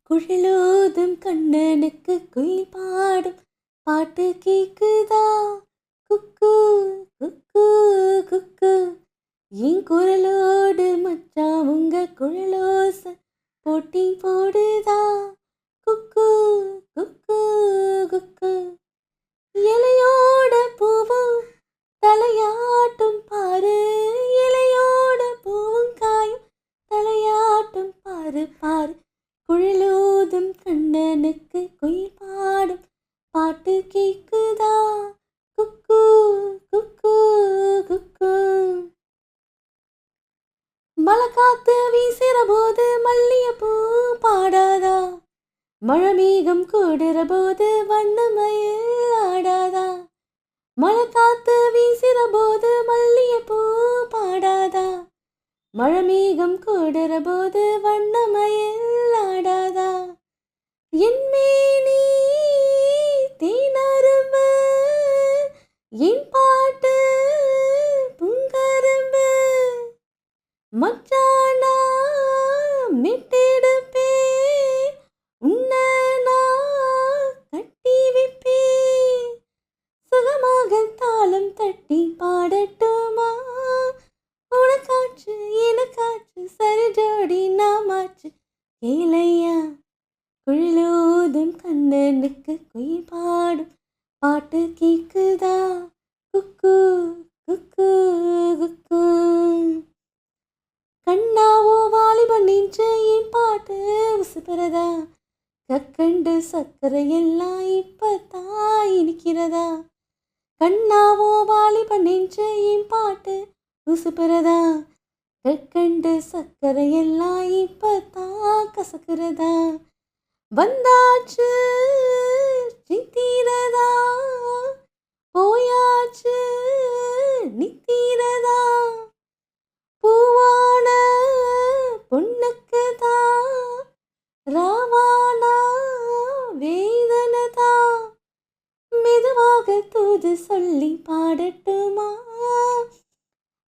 குழலோதும் கண்ணனுக்கு குயில் பாடும் பாட்டு கேக்குதா? குக்கு குக்கு குக்கு. என் குரலோடு மச்சான் உங்க குழலோச போட்டி போடுதா? குக்கு குக்கு குக்கு. இலையோட பூவும் தலையாட்டும் பாரு, இலையோட பூவும் காயும் தலையாட்டும் பாரு பாரு. குழலோதும் கண்ணனுக்கு குயில் பாடும் பாட்டு கேக்குதா? குக்கு குக்கு குக்கு. மழை காத்து வீசுற போது மல்லிகைப்பூ பாடாதா? மழை மேகம் கூடுற போது வண்ணமயில் ஆடாதா? மழை காத்து வீசுற போது மல்லிகைப்பூ பாடாதா? மழை மேகம் கூடுற போது வண்ணமயில் ஆடாதா? என் மேனி தேனரும்பு, என் பாட்டு பூங்கரும்பு. மச்சானா மிட்டெடுப்பே, உன்னை நான் கட்டி வைப்பே. சுகமாக தாளம் தட்டி பாடட்டுமா? உனக்காச்சு எனக்காச்சு சரி ஜோடி நாமாச்சு கேளையா. குழலோதும் கண்ணனுக்கு குயில் பாடும் பாட்டு கேக்குதா? குக்கு குக்கு குக்கு. கண்ணாவோ வாலிபன் நெஞ்சு என் பாட்டு உசுப்புறதா? கக்கண்டு சக்கரை எல்லாம் இப்பத்தான் இனிக்கிறதா? கண்ணாவோ வாலிபன் நெஞ்சு என் பாட்டு உசுப்புறதா? கக்கண்டு சக்கரை எல்லாம் இப்பத்தான் கசக்குறதா? வந்தாச்சு சித்திரதா, போயாச்சு நித்திரதா. பூவான பொண்ணுக்கு தான் ராவானா வேதனதா? மெதுவாக தூது சொல்லி பாடட்டுமா?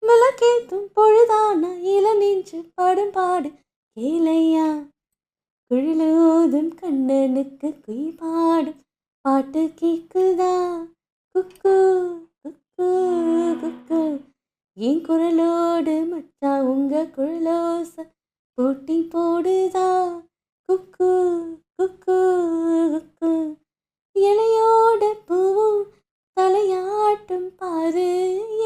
விளக்கேத்தும் பொழுதானா இள நெஞ்சு படும் பாடு கேளையா. குழலோதும் கண்ணனுக்கு குயில் பாடும் பாட்டு கேக்குதா? குக்கு குக்கு குக்கு. என் குரலோடு மச்சான் உங்க குழலோச போட்டி போடுதா? குக்கு குக்கு குக்கு. இலையோட பூவும் தலையாட்டும் பாரு,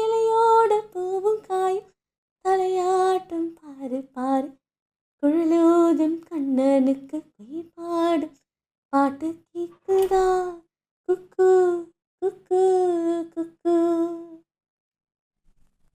இலையோட பூவும் காயும் தலையாட்டும் பாரு பாரு. குழலோதும் கண்ணனுக்கு குயில் பாடும் பாட்டு கேக்குதா? குக்கு குக்கு குக்கு.